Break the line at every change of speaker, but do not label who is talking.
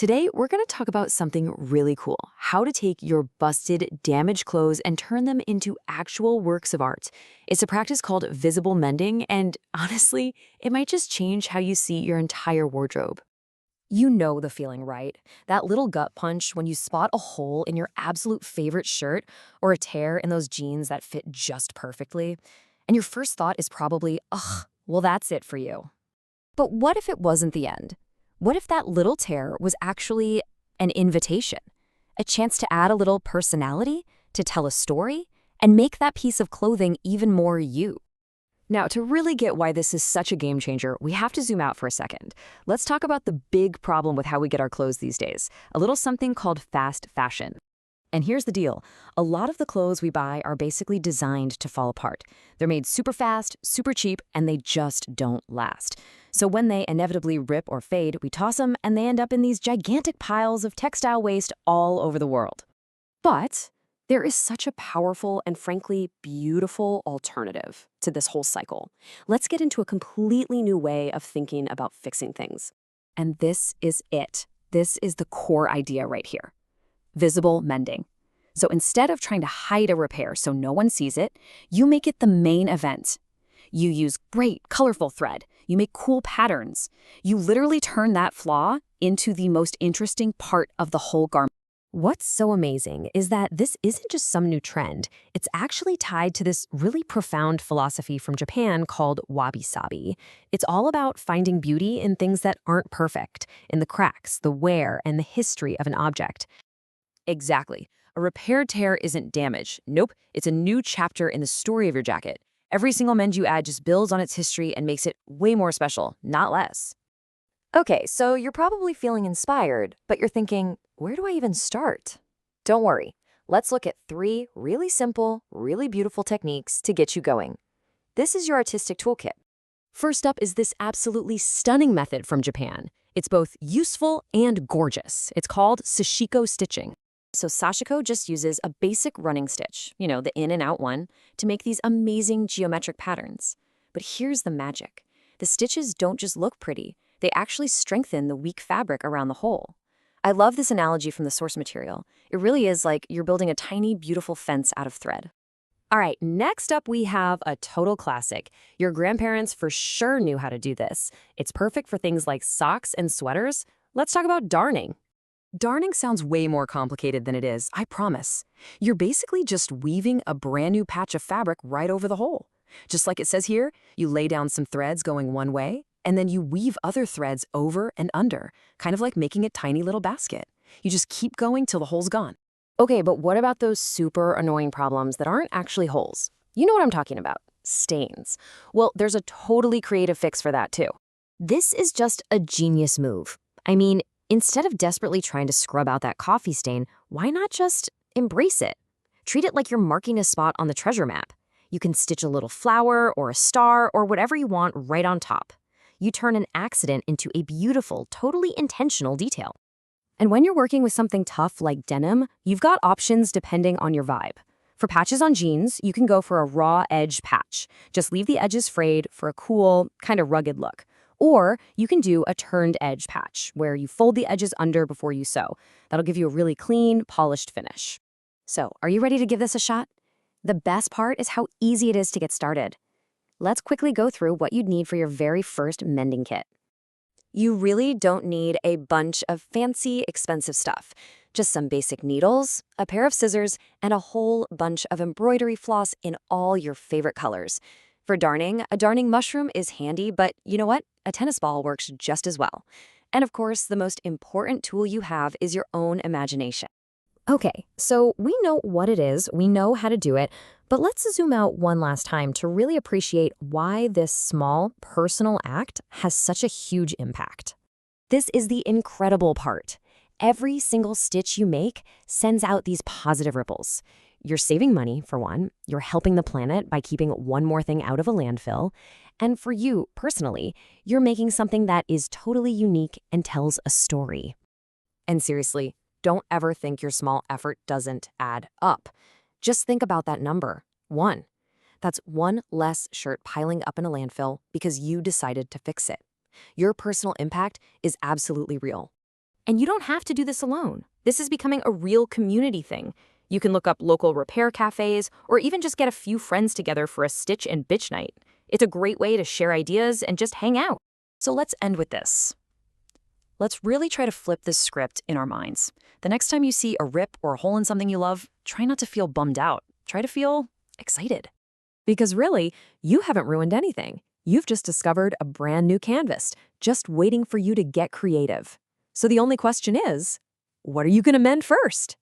Today, we're going to talk about something really cool, how to take your busted, damaged clothes and turn them into actual works of art. It's a practice called visible mending, and honestly, it might just change how you see your entire wardrobe.
You know the feeling, right? That little gut punch when you spot a hole in your absolute favorite shirt or a tear in those jeans that fit just perfectly. And your first thought is probably, ugh, well, that's it for you. But what if it wasn't the end? What if that little tear was actually an invitation? A chance to add a little personality, to tell a story, and make that piece of clothing even more you? Now, to really get why this is such a game changer, we have to zoom out for a second. Let's talk about the big problem with how we get our clothes these days, a little something called fast fashion. And here's the deal. A lot of the clothes we buy are basically designed to fall apart. They're made super fast, super cheap, and they just don't last. So when they inevitably rip or fade, we toss them and they end up in these gigantic piles of textile waste all over the world. But there is such a powerful and frankly beautiful alternative to this whole cycle. Let's get into a completely new way of thinking about fixing things. And this is it. This is the core idea right here. Visible mending. So instead of trying to hide a repair so no one sees it, you make it the main event. You use great, colorful thread. You make cool patterns. You literally turn that flaw into the most interesting part of the whole garment. What's so amazing is that this isn't just some new trend. It's actually tied to this really profound philosophy from Japan called wabi-sabi. It's all about finding beauty in things that aren't perfect, in the cracks, the wear, and the history of an object. Exactly. A repaired tear isn't damage. Nope, it's a new chapter in the story of your jacket. Every single mend you add just builds on its history and makes it way more special, not less. Okay, so you're probably feeling inspired, but you're thinking, where do I even start? Don't worry. Let's look at 3 really simple, really beautiful techniques to get you going. This is your artistic toolkit. First up is this absolutely stunning method from Japan. It's both useful and gorgeous. It's called Sashiko stitching. So Sashiko just uses a basic running stitch, the in and out one, to make these amazing geometric patterns. But here's the magic. The stitches don't just look pretty, they actually strengthen the weak fabric around the hole. I love this analogy from the source material. It really is like you're building a tiny, beautiful fence out of thread. All right, next up we have a total classic. Your grandparents for sure knew how to do this. It's perfect for things like socks and sweaters. Let's talk about darning. Darning sounds way more complicated than it is, I promise. You're basically just weaving a brand new patch of fabric right over the hole. Just like it says here, you lay down some threads going one way, and then you weave other threads over and under, kind of like making a tiny little basket. You just keep going till the hole's gone. Okay, but what about those super annoying problems that aren't actually holes? You know what I'm talking about, stains. Well, there's a totally creative fix for that too. This is just a genius move. I mean, instead of desperately trying to scrub out that coffee stain, why not just embrace it? Treat it like you're marking a spot on the treasure map. You can stitch a little flower or a star or whatever you want right on top. You turn an accident into a beautiful, totally intentional detail. And when you're working with something tough like denim, you've got options depending on your vibe. For patches on jeans, you can go for a raw edge patch. Just leave the edges frayed for a cool, kind of rugged look. Or you can do a turned edge patch, where you fold the edges under before you sew. That'll give you a really clean, polished finish. So, are you ready to give this a shot? The best part is how easy it is to get started. Let's quickly go through what you'd need for your very first mending kit. You really don't need a bunch of fancy, expensive stuff. Just some basic needles, a pair of scissors, and a whole bunch of embroidery floss in all your favorite colors. For darning, a darning mushroom is handy, but you know what? A tennis ball works just as well. And of course, the most important tool you have is your own imagination. Okay, so we know what it is, we know how to do it, but let's zoom out one last time to really appreciate why this small, personal act has such a huge impact. This is the incredible part. Every single stitch you make sends out these positive ripples. You're saving money, for one. You're helping the planet by keeping one more thing out of a landfill. And for you, personally, you're making something that is totally unique and tells a story. And seriously, don't ever think your small effort doesn't add up. Just think about that number, 1. That's one less shirt piling up in a landfill because you decided to fix it. Your personal impact is absolutely real. And you don't have to do this alone. This is becoming a real community thing. You can look up local repair cafes or even just get a few friends together for a stitch and bitch night. It's a great way to share ideas and just hang out. So let's end with this. Let's really try to flip this script in our minds. The next time you see a rip or a hole in something you love, try not to feel bummed out. Try to feel excited.
Because really, you haven't ruined anything. You've just discovered a brand new canvas, just waiting for you to get creative. So the only question is, what are you going to mend first?